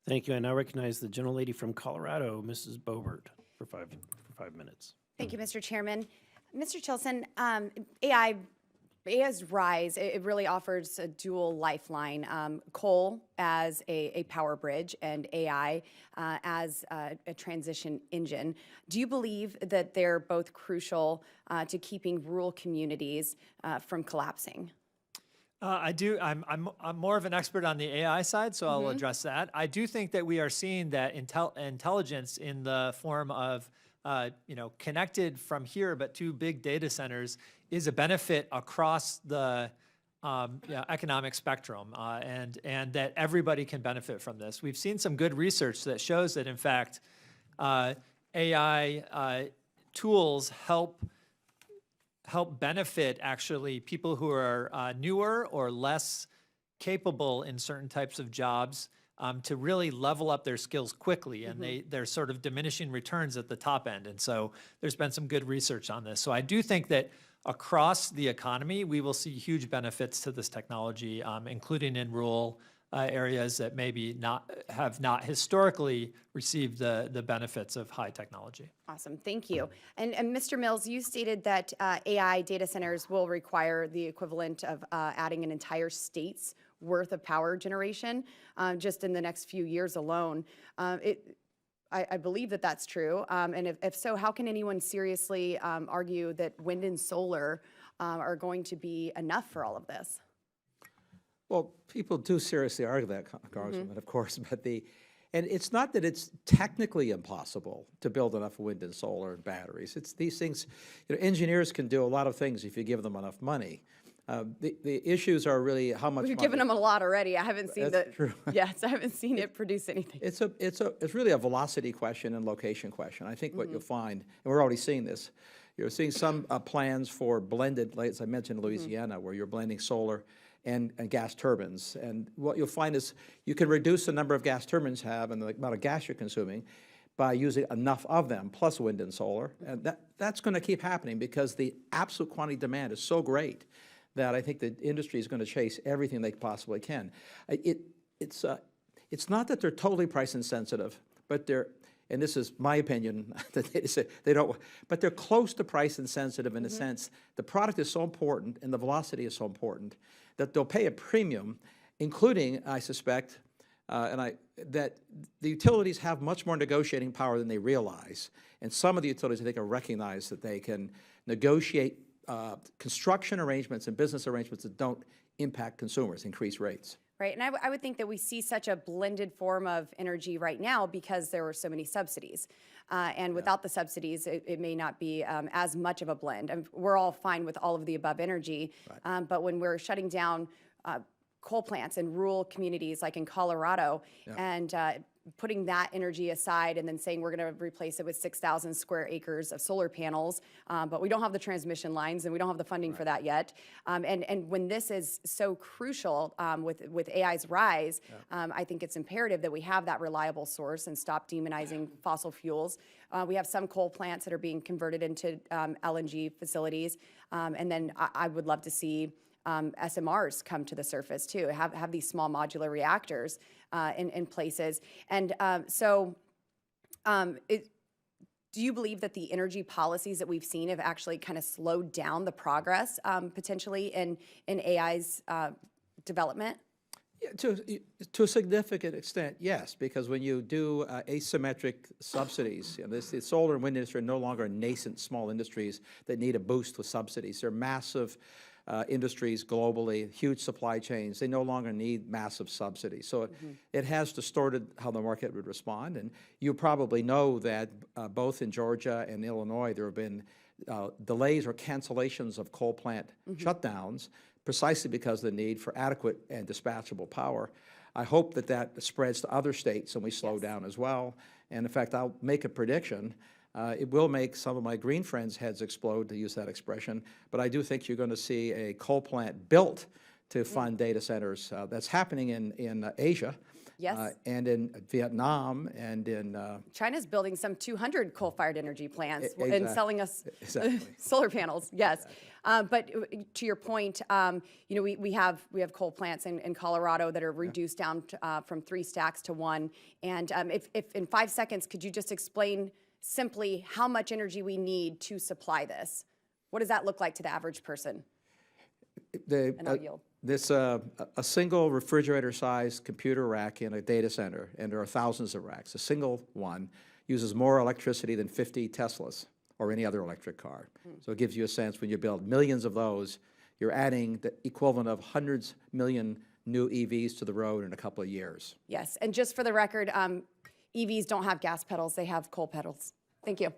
Thank you. I now recognize the gentlelady from Colorado, Mrs. Boebert, for five minutes. Thank you, Mr. Chairman. Mr. Chilson, AI's rise, it really offers a dual lifeline. Coal as a power bridge and AI as a transition engine. Do you believe that they're both crucial to keeping rural communities from collapsing? I do. I'm more of an expert on the AI side, so I'll address that. I do think that we are seeing that intelligence in the form of connected from here, but to big data centers is a benefit across the economic spectrum, and that everybody can benefit from this. We've seen some good research that shows that, in fact, AI tools help benefit actually people who are newer or less capable in certain types of jobs to really level up their skills quickly, and they're sort of diminishing returns at the top end. And so there's been some good research on this. So I do think that across the economy, we will see huge benefits to this technology, including in rural areas that maybe have not historically received the benefits of high technology. Awesome, thank you. And Mr. Mills, you stated that AI data centers will require the equivalent of adding an entire state's worth of power generation just in the next few years alone. I believe that that's true. And if so, how can anyone seriously argue that wind and solar are going to be enough for all of this? Well, people do seriously argue that, Congresswoman, of course, and it's not that it's technically impossible to build enough wind and solar and batteries. It's these things, engineers can do a lot of things if you give them enough money. The issues are really how much. We've given them a lot already. I haven't seen True. Yes, I haven't seen it produce anything. It's really a velocity question and location question. I think what you'll find, and we're already seeing this, you're seeing some plans for blended, like as I mentioned, Louisiana, where you're blending solar and gas turbines. And what you'll find is you can reduce the number of gas turbines have and the amount of gas you're consuming by using enough of them, plus wind and solar. And that's going to keep happening because the absolute quantity demand is so great that I think the industry is going to chase everything they possibly can. It's not that they're totally price insensitive, but they're, and this is my opinion, that they don't, but they're close to price insensitive in a sense. The product is so important and the velocity is so important that they'll pay a premium, including, I suspect, that the utilities have much more negotiating power than they realize. And some of the utilities, I think, are recognize that they can negotiate construction arrangements and business arrangements that don't impact consumers, increase rates. Right, and I would think that we see such a blended form of energy right now because there were so many subsidies. And without the subsidies, it may not be as much of a blend. And we're all fine with all of the above energy, but when we're shutting down coal plants in rural communities like in Colorado and putting that energy aside and then saying we're going to replace it with 6,000 square acres of solar panels, but we don't have the transmission lines and we don't have the funding for that yet. And when this is so crucial with AI's rise, I think it's imperative that we have that reliable source and stop demonizing fossil fuels. We have some coal plants that are being converted into LNG facilities, and then I would love to see SMRs come to the surface too, have these small modular reactors in places. And do you believe that the energy policies that we've seen have actually kind of slowed down the progress potentially in AI's development? Yeah, to a significant extent, yes, because when you do asymmetric subsidies, the solar and wind industry are no longer nascent small industries that need a boost with subsidies. They're massive industries globally, huge supply chains. They no longer need massive subsidies. So it has distorted how the market would respond. And you probably know that both in Georgia and Illinois, there have been delays or cancellations of coal plant shutdowns precisely because of the need for adequate and dispatchable power. I hope that that spreads to other states and we slow down as well. And in fact, I'll make a prediction. It will make some of my green friends' heads explode, to use that expression, but I do think you're going to see a coal plant built to fund data centers. That's happening in Asia, Yes. And in Vietnam and in, China's building some 200 coal-fired energy plants and exactly. selling us Exactly. solar panels. Yes, but to your point, you know, we have coal plants in Colorado that are reduced down to, from 3 stacks to 1. And if in 5 seconds, could you just explain simply how much energy we need to supply this? What does that look like to the average person? And I'll yield. This, a single refrigerator-sized computer rack in a data center, and there are thousands of racks, a single one uses more electricity than 50 Teslas or any other electric car. So it gives you a sense when you build millions of those, you're adding the equivalent of hundreds million new EVs to the road in a couple of years. Yes, and just for the record, EVs don't have gas pedals, they have coal pedals. Thank you.